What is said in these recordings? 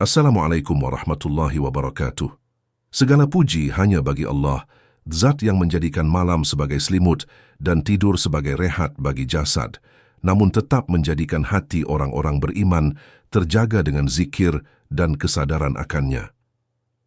Assalamualaikum warahmatullahi wabarakatuh. Segala puji hanya bagi Allah, Zat yang menjadikan malam sebagai selimut dan tidur sebagai rehat bagi jasad, namun tetap menjadikan hati orang-orang beriman terjaga dengan zikir dan kesadaran akannya.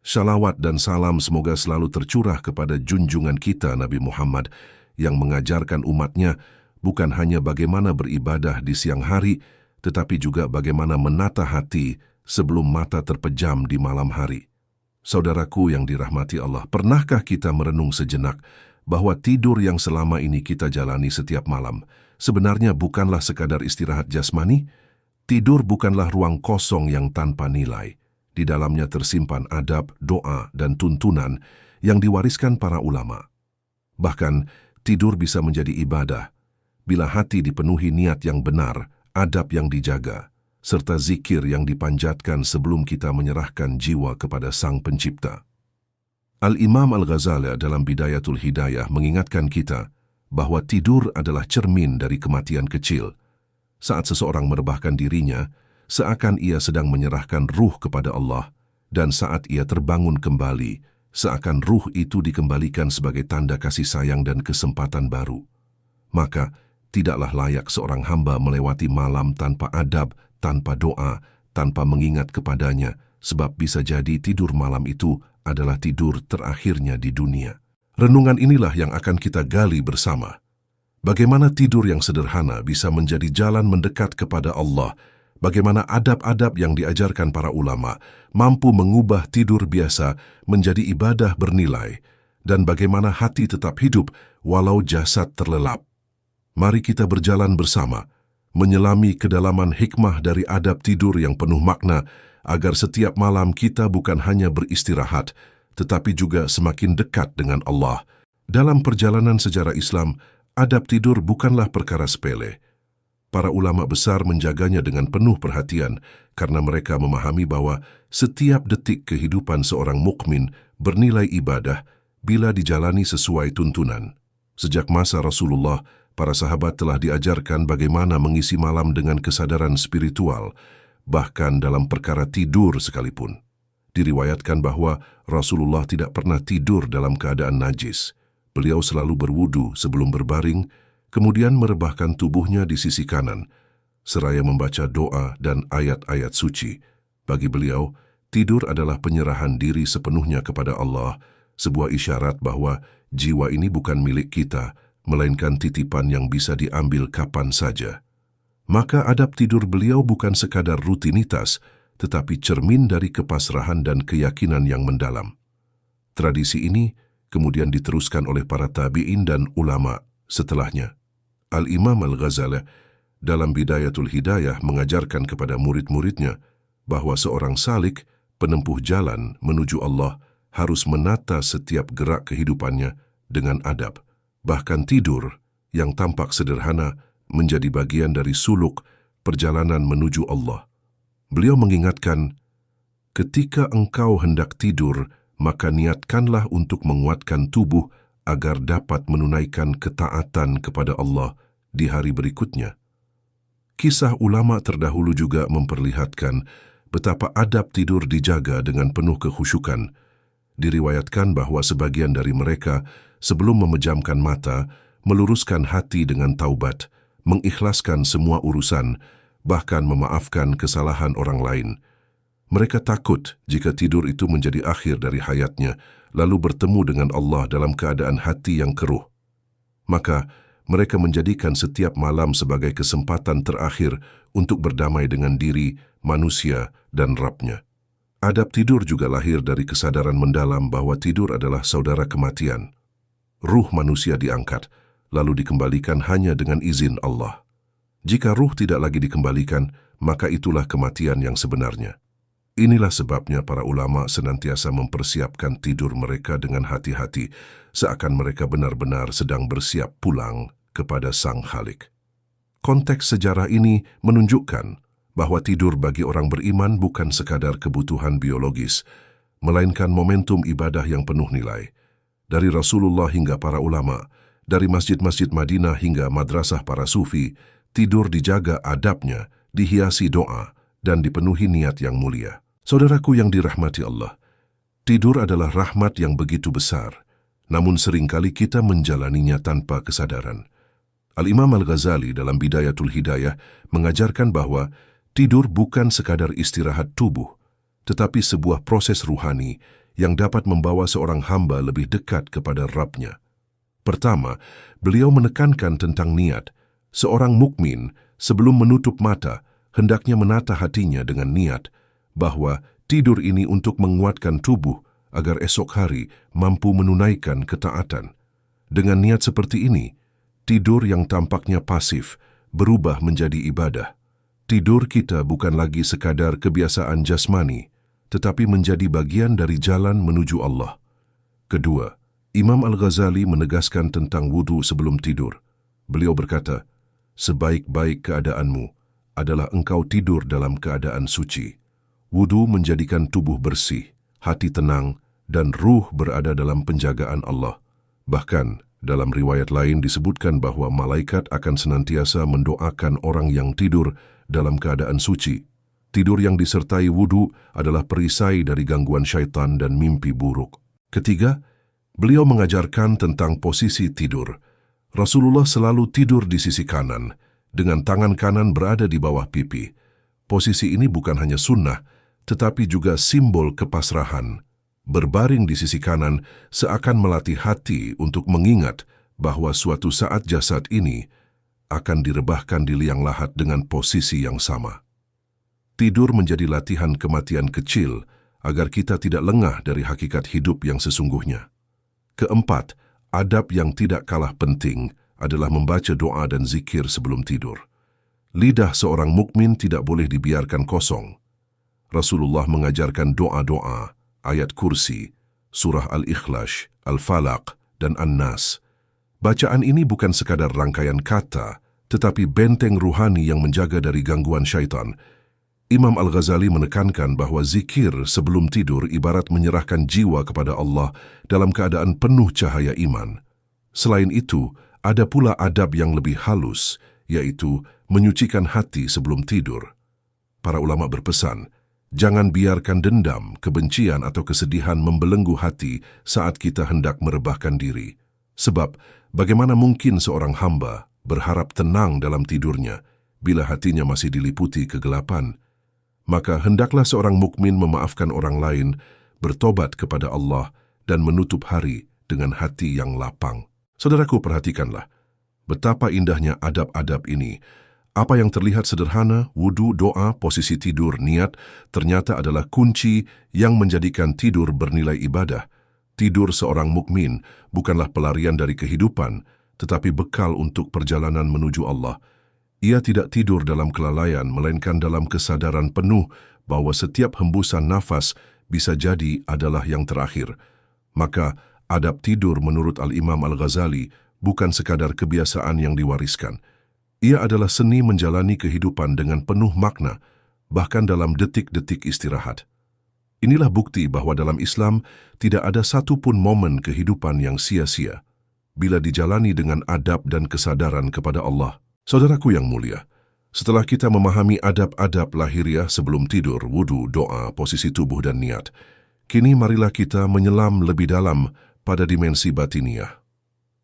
Shalawat dan salam semoga selalu tercurah kepada junjungan kita Nabi Muhammad yang mengajarkan umatnya bukan hanya bagaimana beribadah di siang hari, tetapi juga bagaimana menata hati sebelum mata terpejam di malam hari. Saudaraku yang dirahmati Allah, pernahkah kita merenung sejenak bahwa tidur yang selama ini kita jalani setiap malam sebenarnya bukanlah sekadar istirahat jasmani? Tidur bukanlah ruang kosong yang tanpa nilai. Di dalamnya tersimpan adab, doa, dan tuntunan yang diwariskan para ulama. Bahkan, tidur bisa menjadi ibadah bila hati dipenuhi niat yang benar, adab yang dijaga, serta zikir yang dipanjatkan sebelum kita menyerahkan jiwa kepada Sang Pencipta. Al-Imam Al-Ghazali dalam Bidayatul Hidayah mengingatkan kita bahwa tidur adalah cermin dari kematian kecil. Saat seseorang merebahkan dirinya, seakan ia sedang menyerahkan ruh kepada Allah, dan saat ia terbangun kembali, seakan ruh itu dikembalikan sebagai tanda kasih sayang dan kesempatan baru. Maka, tidaklah layak seorang hamba melewati malam tanpa adab, tanpa doa, tanpa mengingat kepadanya, sebab bisa jadi tidur malam itu adalah tidur terakhirnya di dunia. Renungan inilah yang akan kita gali bersama. Bagaimana tidur yang sederhana bisa menjadi jalan mendekat kepada Allah, bagaimana adab-adab yang diajarkan para ulama mampu mengubah tidur biasa menjadi ibadah bernilai, dan bagaimana hati tetap hidup walau jasad terlelap. Mari kita berjalan bersama, menyelami kedalaman hikmah dari adab tidur yang penuh makna, agar setiap malam kita bukan hanya beristirahat, tetapi juga semakin dekat dengan Allah. Dalam perjalanan sejarah Islam, adab tidur bukanlah perkara sepele. Para ulama besar menjaganya dengan penuh perhatian, karena mereka memahami bahwa setiap detik kehidupan seorang mukmin bernilai ibadah bila dijalani sesuai tuntunan. Sejak masa Rasulullah, para sahabat telah diajarkan bagaimana mengisi malam dengan kesadaran spiritual, bahkan dalam perkara tidur sekalipun. Diriwayatkan bahwa Rasulullah tidak pernah tidur dalam keadaan najis. Beliau selalu berwudu sebelum berbaring, kemudian merebahkan tubuhnya di sisi kanan, seraya membaca doa dan ayat-ayat suci. Bagi beliau, tidur adalah penyerahan diri sepenuhnya kepada Allah, sebuah isyarat bahwa jiwa ini bukan milik kita, melainkan titipan yang bisa diambil kapan saja. Maka adab tidur beliau bukan sekadar rutinitas, tetapi cermin dari kepasrahan dan keyakinan yang mendalam. Tradisi ini kemudian diteruskan oleh para tabi'in dan ulama setelahnya. Al-Imam Al-Ghazali dalam Bidayatul Hidayah mengajarkan kepada murid-muridnya bahwa seorang salik, penempuh jalan menuju Allah, harus menata setiap gerak kehidupannya dengan adab. Bahkan tidur, yang tampak sederhana, menjadi bagian dari suluk perjalanan menuju Allah. Beliau mengingatkan, ketika engkau hendak tidur, maka niatkanlah untuk menguatkan tubuh agar dapat menunaikan ketaatan kepada Allah di hari berikutnya. Kisah ulama terdahulu juga memperlihatkan betapa adab tidur dijaga dengan penuh kekhusyukan. Diriwayatkan bahwa sebagian dari mereka sebelum memejamkan mata, meluruskan hati dengan taubat, mengikhlaskan semua urusan, bahkan memaafkan kesalahan orang lain. Mereka takut jika tidur itu menjadi akhir dari hayatnya, lalu bertemu dengan Allah dalam keadaan hati yang keruh. Maka, mereka menjadikan setiap malam sebagai kesempatan terakhir untuk berdamai dengan diri, manusia, dan Rabb-nya. Adab tidur juga lahir dari kesadaran mendalam bahwa tidur adalah saudara kematian. Ruh manusia diangkat, lalu dikembalikan hanya dengan izin Allah. Jika ruh tidak lagi dikembalikan, maka itulah kematian yang sebenarnya. Inilah sebabnya para ulama senantiasa mempersiapkan tidur mereka dengan hati-hati, seakan mereka benar-benar sedang bersiap pulang kepada Sang Khalik. Konteks sejarah ini menunjukkan bahwa tidur bagi orang beriman bukan sekadar kebutuhan biologis, melainkan momentum ibadah yang penuh nilai. Dari Rasulullah hingga para ulama, dari masjid-masjid Madinah hingga madrasah para sufi, tidur dijaga adabnya, dihiasi doa, dan dipenuhi niat yang mulia. Saudaraku yang dirahmati Allah, tidur adalah rahmat yang begitu besar, namun seringkali kita menjalaninya tanpa kesadaran. Al-Imam Al-Ghazali dalam Bidayatul Hidayah mengajarkan bahwa tidur bukan sekadar istirahat tubuh, tetapi sebuah proses ruhani yang dapat membawa seorang hamba lebih dekat kepada Rabb-Nya. Pertama, beliau menekankan tentang niat. Seorang mukmin sebelum menutup mata hendaknya menata hatinya dengan niat bahwa tidur ini untuk menguatkan tubuh agar esok hari mampu menunaikan ketaatan. Dengan niat seperti ini, tidur yang tampaknya pasif berubah menjadi ibadah. Tidur kita bukan lagi sekadar kebiasaan jasmani, tetapi menjadi bagian dari jalan menuju Allah. Kedua, Imam Al-Ghazali menegaskan tentang wudu sebelum tidur. Beliau berkata, "Sebaik-baik keadaanmu adalah engkau tidur dalam keadaan suci." Wudu menjadikan tubuh bersih, hati tenang, dan ruh berada dalam penjagaan Allah. Bahkan, dalam riwayat lain disebutkan bahwa malaikat akan senantiasa mendoakan orang yang tidur dalam keadaan suci. Tidur yang disertai wudu adalah perisai dari gangguan syaitan dan mimpi buruk. Ketiga, beliau mengajarkan tentang posisi tidur. Rasulullah selalu tidur di sisi kanan, dengan tangan kanan berada di bawah pipi. Posisi ini bukan hanya sunnah, tetapi juga simbol kepasrahan. Berbaring di sisi kanan seakan melatih hati untuk mengingat bahwa suatu saat jasad ini akan direbahkan di liang lahat dengan posisi yang sama. Tidur menjadi latihan kematian kecil agar kita tidak lengah dari hakikat hidup yang sesungguhnya. Keempat, adab yang tidak kalah penting adalah membaca doa dan zikir sebelum tidur. Lidah seorang mukmin tidak boleh dibiarkan kosong. Rasulullah mengajarkan doa-doa, ayat kursi, surah Al-Ikhlas, Al-Falaq, dan An-Nas. Bacaan ini bukan sekadar rangkaian kata, tetapi benteng ruhani yang menjaga dari gangguan syaitan. Imam Al-Ghazali menekankan bahwa zikir sebelum tidur ibarat menyerahkan jiwa kepada Allah dalam keadaan penuh cahaya iman. Selain itu, ada pula adab yang lebih halus, yaitu menyucikan hati sebelum tidur. Para ulama berpesan, jangan biarkan dendam, kebencian atau kesedihan membelenggu hati saat kita hendak merebahkan diri. Sebab, bagaimana mungkin seorang hamba berharap tenang dalam tidurnya bila hatinya masih diliputi kegelapan? Maka hendaklah seorang mukmin memaafkan orang lain, bertobat kepada Allah, dan menutup hari dengan hati yang lapang. Saudaraku, perhatikanlah betapa indahnya adab-adab ini. Apa yang terlihat sederhana, wudu, doa, posisi tidur, niat, ternyata adalah kunci yang menjadikan tidur bernilai ibadah. Tidur seorang mukmin bukanlah pelarian dari kehidupan, tetapi bekal untuk perjalanan menuju Allah. Ia tidak tidur dalam kelalaian, melainkan dalam kesadaran penuh bahwa setiap hembusan nafas bisa jadi adalah yang terakhir. Maka, adab tidur menurut Al-Imam Al-Ghazali bukan sekadar kebiasaan yang diwariskan. Ia adalah seni menjalani kehidupan dengan penuh makna, bahkan dalam detik-detik istirahat. Inilah bukti bahwa dalam Islam tidak ada satu pun momen kehidupan yang sia-sia bila dijalani dengan adab dan kesadaran kepada Allah. Saudaraku yang mulia, setelah kita memahami adab-adab lahiriah sebelum tidur, wudu, doa, posisi tubuh dan niat, kini marilah kita menyelam lebih dalam pada dimensi batiniah.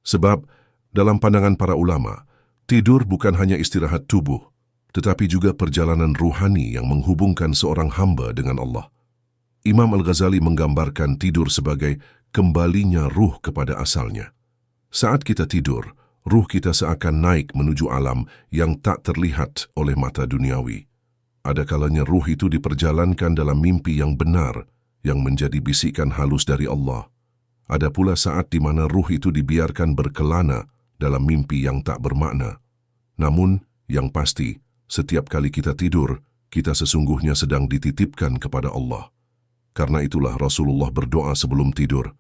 Sebab, dalam pandangan para ulama, tidur bukan hanya istirahat tubuh, tetapi juga perjalanan ruhani yang menghubungkan seorang hamba dengan Allah. Imam Al-Ghazali menggambarkan tidur sebagai kembalinya ruh kepada asalnya. Saat kita tidur, ruh kita seakan naik menuju alam yang tak terlihat oleh mata duniawi. Ada kalanya ruh itu diperjalankan dalam mimpi yang benar, yang menjadi bisikan halus dari Allah. Ada pula saat di mana ruh itu dibiarkan berkelana dalam mimpi yang tak bermakna. Namun, yang pasti, setiap kali kita tidur, kita sesungguhnya sedang dititipkan kepada Allah. Karena itulah Rasulullah berdoa sebelum tidur,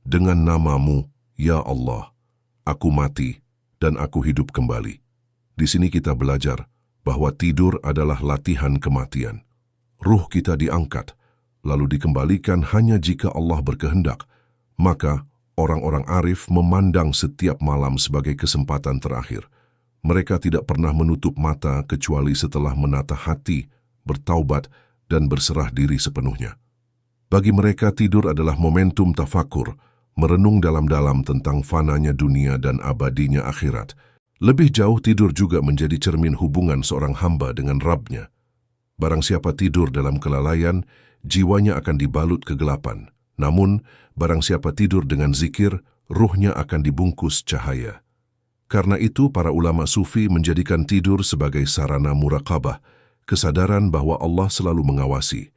"Dengan namamu, ya Allah, aku mati dan aku hidup kembali." Di sini kita belajar bahwa tidur adalah latihan kematian. Ruh kita diangkat, lalu dikembalikan hanya jika Allah berkehendak. Maka, orang-orang arif memandang setiap malam sebagai kesempatan terakhir. Mereka tidak pernah menutup mata kecuali setelah menata hati, bertaubat, dan berserah diri sepenuhnya. Bagi mereka tidur adalah momentum tafakur, merenung dalam-dalam tentang fananya dunia dan abadinya akhirat. Lebih jauh, tidur juga menjadi cermin hubungan seorang hamba dengan Rabb-nya. Barang siapa tidur dalam kelalaian, jiwanya akan dibalut kegelapan. Namun, barang siapa tidur dengan zikir, ruhnya akan dibungkus cahaya. Karena itu, para ulama sufi menjadikan tidur sebagai sarana muraqabah, kesadaran bahwa Allah selalu mengawasi.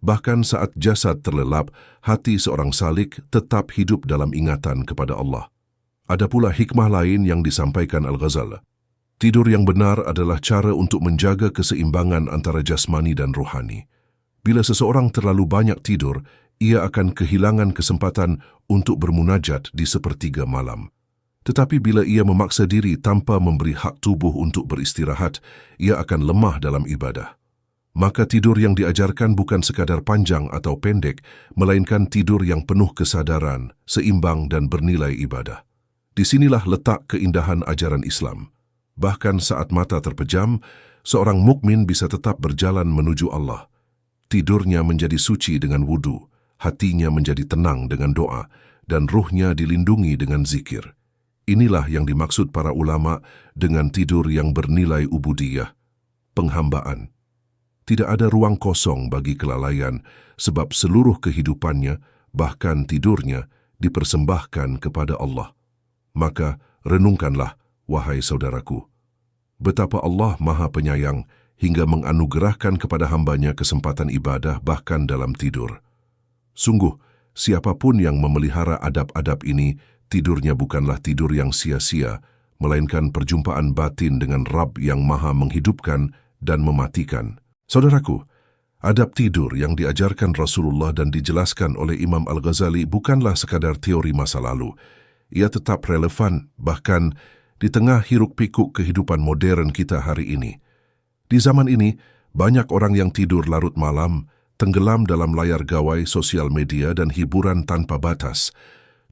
Bahkan saat jasad terlelap, hati seorang salik tetap hidup dalam ingatan kepada Allah. Ada pula hikmah lain yang disampaikan Al-Ghazali. Tidur yang benar adalah cara untuk menjaga keseimbangan antara jasmani dan rohani. Bila seseorang terlalu banyak tidur, ia akan kehilangan kesempatan untuk bermunajat di sepertiga malam. Tetapi bila ia memaksa diri tanpa memberi hak tubuh untuk beristirahat, ia akan lemah dalam ibadah. Maka tidur yang diajarkan bukan sekadar panjang atau pendek, melainkan tidur yang penuh kesadaran, seimbang dan bernilai ibadah. Disinilah letak keindahan ajaran Islam. Bahkan saat mata terpejam, seorang mukmin bisa tetap berjalan menuju Allah. Tidurnya menjadi suci dengan wudu, hatinya menjadi tenang dengan doa, dan ruhnya dilindungi dengan zikir. Inilah yang dimaksud para ulama dengan tidur yang bernilai ubudiyah, penghambaan. Tidak ada ruang kosong bagi kelalaian, sebab seluruh kehidupannya, bahkan tidurnya, dipersembahkan kepada Allah. Maka renungkanlah, wahai saudaraku, betapa Allah Maha Penyayang hingga menganugerahkan kepada hambanya kesempatan ibadah bahkan dalam tidur. Sungguh, siapapun yang memelihara adab-adab ini, tidurnya bukanlah tidur yang sia-sia, melainkan perjumpaan batin dengan Rabb yang Maha menghidupkan dan mematikan. Saudaraku, adab tidur yang diajarkan Rasulullah dan dijelaskan oleh Imam Al-Ghazali bukanlah sekadar teori masa lalu. Ia tetap relevan, bahkan di tengah hiruk-pikuk kehidupan modern kita hari ini. Di zaman ini, banyak orang yang tidur larut malam, tenggelam dalam layar gawai, sosial media, dan hiburan tanpa batas.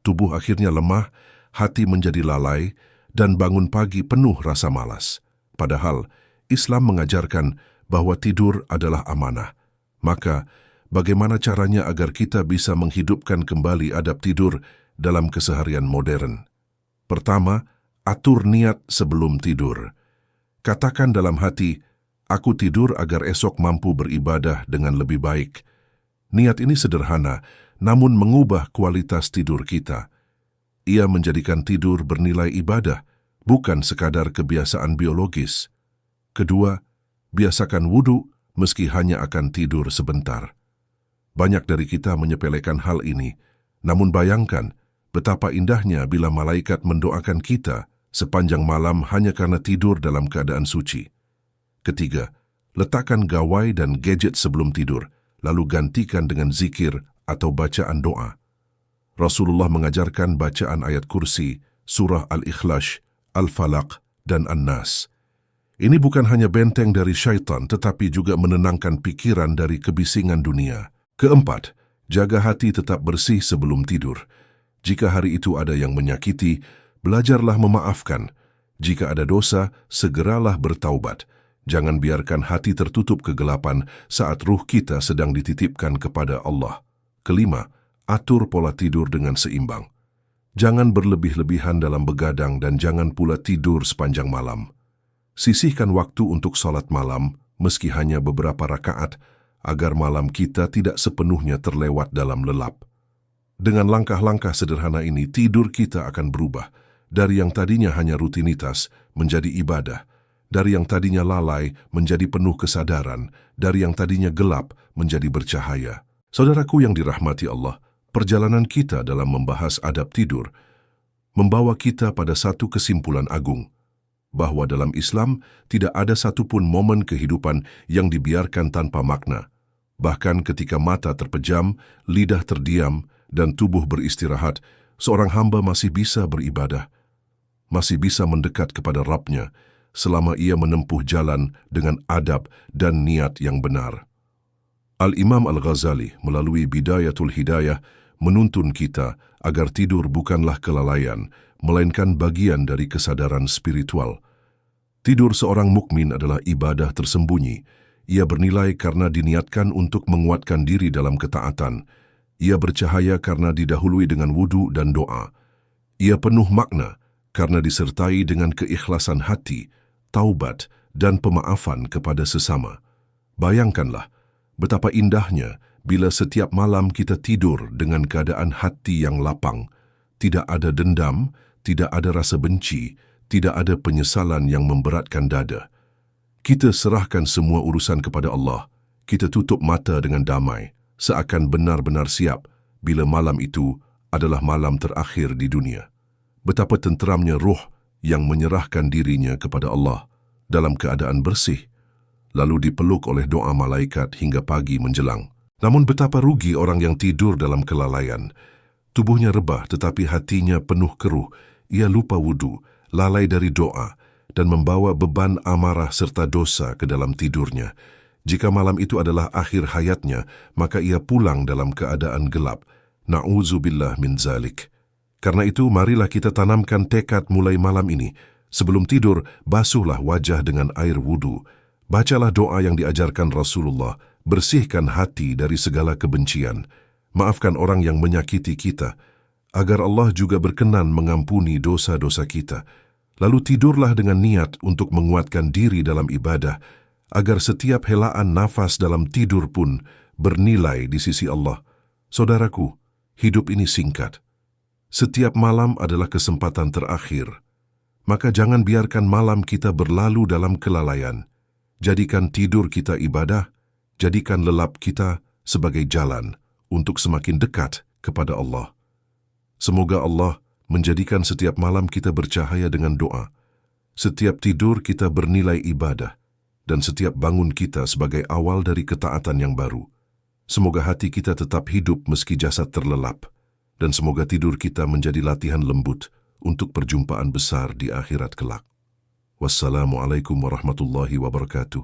Tubuh akhirnya lemah, hati menjadi lalai, dan bangun pagi penuh rasa malas. Padahal, Islam mengajarkan bahwa tidur adalah amanah. Maka, bagaimana caranya agar kita bisa menghidupkan kembali adab tidur dalam keseharian modern? Pertama, atur niat sebelum tidur. Katakan dalam hati, aku tidur agar esok mampu beribadah dengan lebih baik. Niat ini sederhana, namun mengubah kualitas tidur kita. Ia menjadikan tidur bernilai ibadah, bukan sekadar kebiasaan biologis. Kedua, biasakan wudu meski hanya akan tidur sebentar. Banyak dari kita menyepelekan hal ini, namun bayangkan betapa indahnya bila malaikat mendoakan kita sepanjang malam hanya karena tidur dalam keadaan suci. Ketiga, letakkan gawai dan gadget sebelum tidur, lalu gantikan dengan zikir atau bacaan doa. Rasulullah mengajarkan bacaan ayat kursi, surah Al-Ikhlas, Al-Falaq, dan An-Nas. Ini bukan hanya benteng dari syaitan, tetapi juga menenangkan pikiran dari kebisingan dunia. Keempat, jaga hati tetap bersih sebelum tidur. Jika hari itu ada yang menyakiti, belajarlah memaafkan. Jika ada dosa, segeralah bertaubat. Jangan biarkan hati tertutup kegelapan saat ruh kita sedang dititipkan kepada Allah. Kelima, atur pola tidur dengan seimbang. Jangan berlebih-lebihan dalam begadang dan jangan pula tidur sepanjang malam. Sisihkan waktu untuk salat malam, meski hanya beberapa rakaat, agar malam kita tidak sepenuhnya terlewat dalam lelap. Dengan langkah-langkah sederhana ini, tidur kita akan berubah dari yang tadinya hanya rutinitas menjadi ibadah, dari yang tadinya lalai menjadi penuh kesadaran, dari yang tadinya gelap menjadi bercahaya. Saudaraku yang dirahmati Allah, perjalanan kita dalam membahas adab tidur membawa kita pada satu kesimpulan agung, bahwa dalam Islam tidak ada satupun momen kehidupan yang dibiarkan tanpa makna. Bahkan ketika mata terpejam, lidah terdiam, dan tubuh beristirahat, seorang hamba masih bisa beribadah, masih bisa mendekat kepada Rabb-nya, selama ia menempuh jalan dengan adab dan niat yang benar. Al-Imam Al-Ghazali melalui Bidayatul Hidayah menuntun kita agar tidur bukanlah kelalaian, melainkan bagian dari kesadaran spiritual. Tidur seorang mukmin adalah ibadah tersembunyi Ia bernilai karena diniatkan untuk menguatkan diri dalam ketaatan. Ia bercahaya karena didahului dengan wudu dan doa. Ia penuh makna karena disertai dengan keikhlasan hati, taubat, dan pemaafan kepada sesama. Bayangkanlah betapa indahnya bila setiap malam kita tidur dengan keadaan hati yang lapang. Tidak ada dendam, tidak ada rasa benci, tidak ada penyesalan yang memberatkan dada. Kita serahkan semua urusan kepada Allah. Kita tutup mata dengan damai, seakan benar-benar siap bila malam itu adalah malam terakhir di dunia. Betapa tenteramnya ruh yang menyerahkan dirinya kepada Allah dalam keadaan bersih, lalu dipeluk oleh doa malaikat hingga pagi menjelang. Namun betapa rugi orang yang tidur dalam kelalaian. Tubuhnya rebah tetapi hatinya penuh keruh. Ia lupa wudu, lalai dari doa, dan membawa beban amarah serta dosa ke dalam tidurnya. Jika malam itu adalah akhir hayatnya, maka ia pulang dalam keadaan gelap. Na'udzubillah min zalik. Karena itu, marilah kita tanamkan tekad mulai malam ini. Sebelum tidur, basuhlah wajah dengan air wudu. Bacalah doa yang diajarkan Rasulullah. Bersihkan hati dari segala kebencian. Maafkan orang yang menyakiti kita, agar Allah juga berkenan mengampuni dosa-dosa kita. Lalu tidurlah dengan niat untuk menguatkan diri dalam ibadah, agar setiap helaan nafas dalam tidur pun bernilai di sisi Allah. Saudaraku, hidup ini singkat. Setiap malam adalah kesempatan terakhir. Maka jangan biarkan malam kita berlalu dalam kelalaian. Jadikan tidur kita ibadah, jadikan lelap kita sebagai jalan untuk semakin dekat kepada Allah. Semoga Allah menjadikan setiap malam kita bercahaya dengan doa, setiap tidur kita bernilai ibadah, dan setiap bangun kita sebagai awal dari ketaatan yang baru. Semoga hati kita tetap hidup meski jasad terlelap, dan semoga tidur kita menjadi latihan lembut untuk perjumpaan besar di akhirat kelak. Wassalamualaikum warahmatullahi wabarakatuh.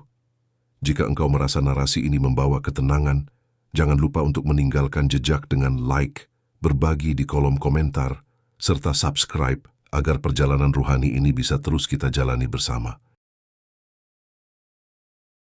Jika engkau merasa narasi ini membawa ketenangan, jangan lupa untuk meninggalkan jejak dengan like, berbagi di kolom komentar, serta subscribe agar perjalanan ruhani ini bisa terus kita jalani bersama.